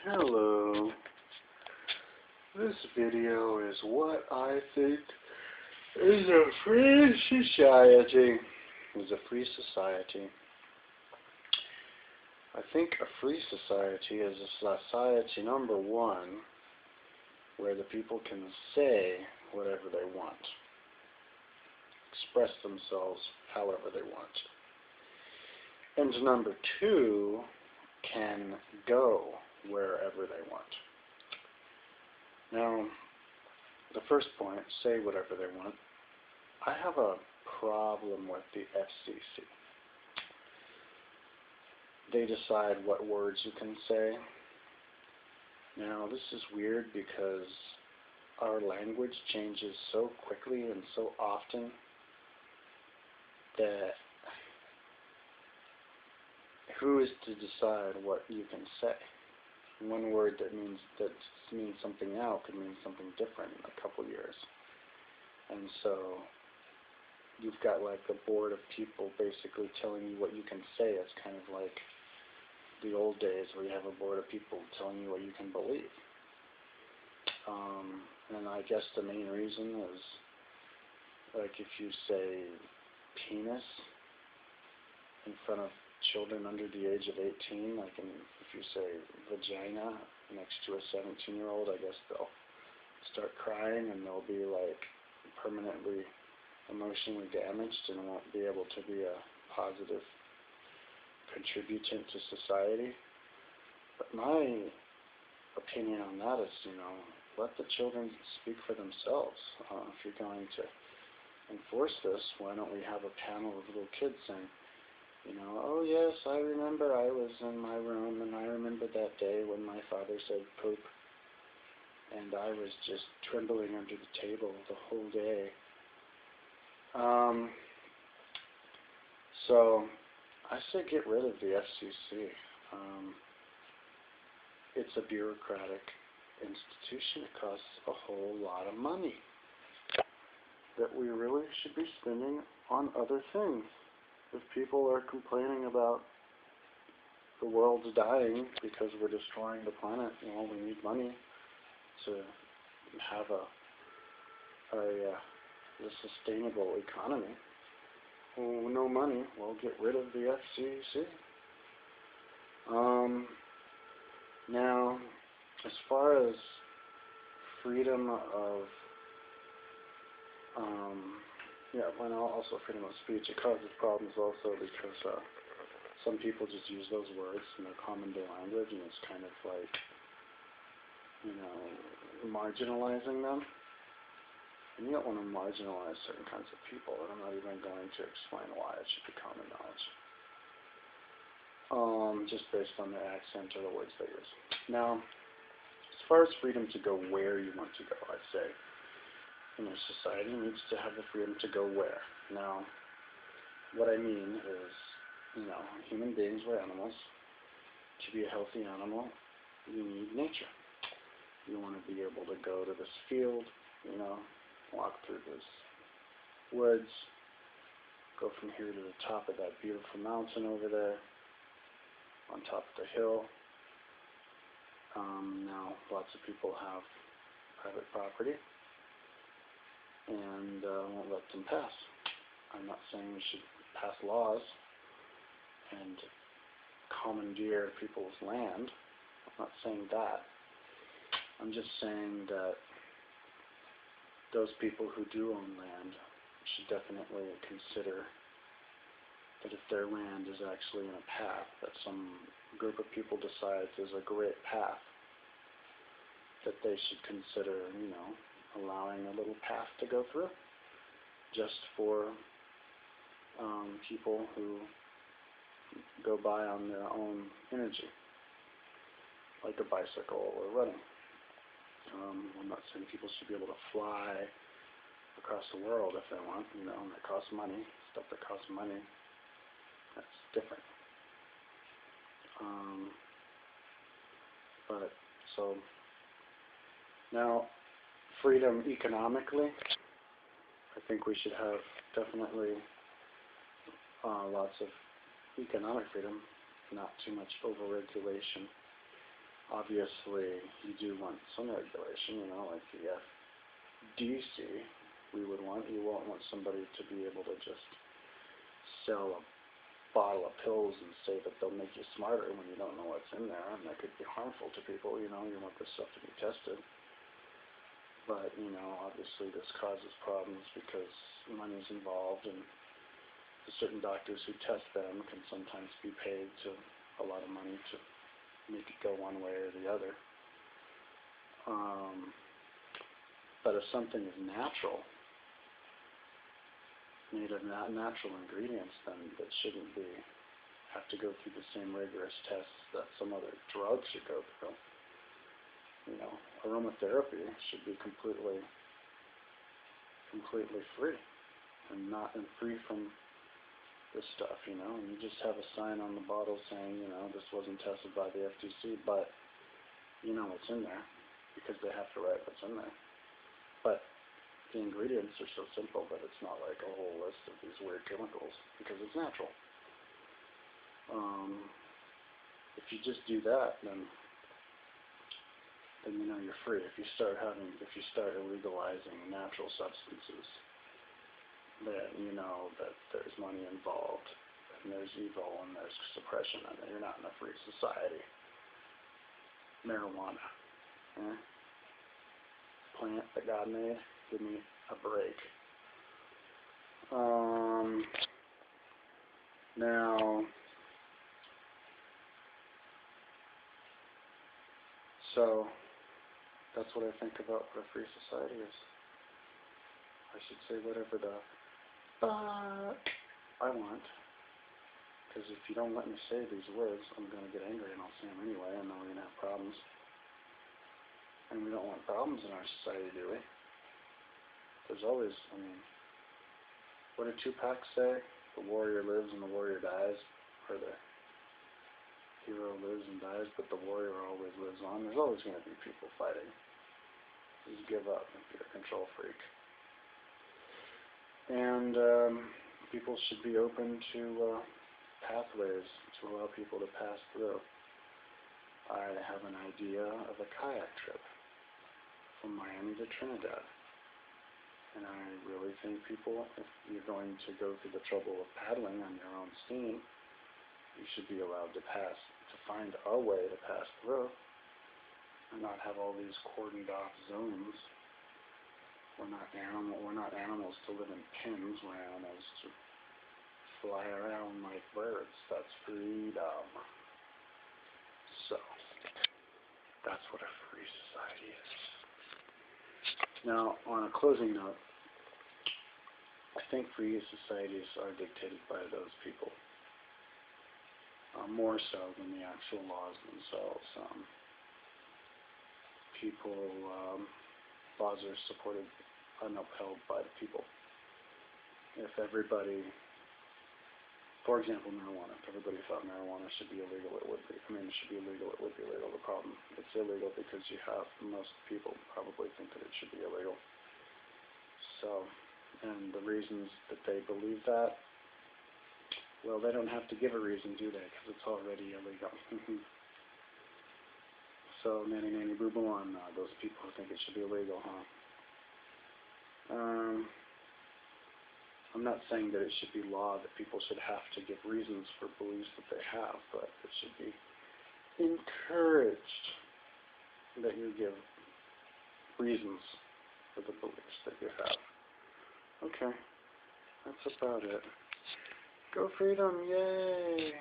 Hello. This video is what I think is a free society. Is a free society. I think a free society is a society, number one, where the people can say whatever they want, express themselves however they want, and number two, can go wherever they want. Now, the first point, say whatever they want. I have a problem with the FCC. They decide what words you can say. Now, this is weird because our language changes so quickly and so often that who is to decide what you can say? One word that means something now could mean something different in a couple years. And so you've got like a board of people basically telling you what you can say. It's kind of like the old days where you have a board of people telling you what you can believe. And I guess the main reason is, like, if you say penis in front of children under the age of 18, like if you say vagina next to a 17-year-old, I guess they'll start crying and they'll be like permanently emotionally damaged and won't be able to be a positive contributant to society. But my opinion on that is, let the children speak for themselves. If you're going to enforce this, why don't we have a panel of little kids saying, oh yes, I remember I was in my room and I remember that day when my father said poop and I was just trembling under the table the whole day. So I say get rid of the FCC. It's a bureaucratic institution. It costs a whole lot of money that we really should be spending on other things. If people are complaining about the world's dying because we're destroying the planet, we need money to have a sustainable economy. Well, no money, we'll get rid of the FCC. Now, as far as freedom of and also freedom of speech, it causes problems also because some people just use those words in their common day language, and it's kind of like, marginalizing them. And you don't want to marginalize certain kinds of people, and I'm not even going to explain why it should be common knowledge. Just based on their accent or the words they use. Now, as far as freedom to go where you want to go, I say, society needs to have the freedom to go where. Now, what I mean is, human beings were animals. To be a healthy animal, you need nature. You want to be able to go to this field, walk through this woods, go from here to the top of that beautiful mountain over there, on top of the hill. Now, lots of people have private property and won't let them pass. I'm not saying we should pass laws and commandeer people's land. I'm not saying that. I'm just saying that those people who do own land should definitely consider that if their land is actually in a path that some group of people decides is a great path, that they should consider, allowing a little path to go through just for people who go by on their own energy, like a bicycle or running. I'm not saying people should be able to fly across the world if they want, and that costs money. Stuff that costs money, that's different. But so now, freedom economically, I think we should have definitely lots of economic freedom, not too much over-regulation Obviously, you do want some regulation, like the FDC. You won't want somebody to be able to just sell a bottle of pills and say that they'll make you smarter when you don't know what's in there, and that could be harmful to people. You want this stuff to be tested. But, obviously this causes problems because money's involved, and the certain doctors who test them can sometimes be paid to a lot of money to make it go one way or the other. But if something is natural, made of natural ingredients, then it shouldn't have to go through the same rigorous tests that some other drugs should go through. Aromatherapy should be completely free and free from this stuff, and you just have a sign on the bottle saying, this wasn't tested by the FTC, but what's in there because they have to write what's in there. But the ingredients are so simple that it's not like a whole list of these weird chemicals because it's natural. If you just do that, then you're free. If you start illegalizing natural substances, then you know that there's money involved, and there's evil, and there's suppression, and you're not in a free society. Marijuana, plant that God made. Give me a break. Now, so that's what I think about what a free society is. I should say whatever the I want, because if you don't let me say these words, I'm going to get angry and I'll say them anyway, and then we're going to have problems. And we don't want problems in our society, do we? There's always, what did Tupac say? The warrior lives and the warrior dies, or the hero lives and dies, but the warrior always lives on. There's always going to be people fighting. Just give up if you're a control freak. And people should be open to pathways to allow people to pass through. I have an idea of a kayak trip from Miami to Trinidad. And I really think people, if you're going to go through the trouble of paddling on your own steam, you should be allowed to find a way to pass through and not have all these cordoned off zones. We're not animals to live in pens. We're animals to fly around like birds. That's freedom. So, that's what a free society is. Now, on a closing note, I think free societies are dictated by those people, more so than the actual laws themselves. Laws are supported and upheld by the people. If everybody, for example, marijuana, if everybody thought marijuana should be illegal, it would be. It should be illegal, it would be illegal. The problem, it's illegal because most people probably think that it should be illegal. So, and the reasons that they believe that, well, they don't have to give a reason, do they? Because it's already illegal. So, nanny boo boo on those people who think it should be illegal, huh? I'm not saying that it should be law that people should have to give reasons for beliefs that they have, but it should be encouraged that you give reasons for the beliefs that you have. Okay, that's about it. Go freedom, yay!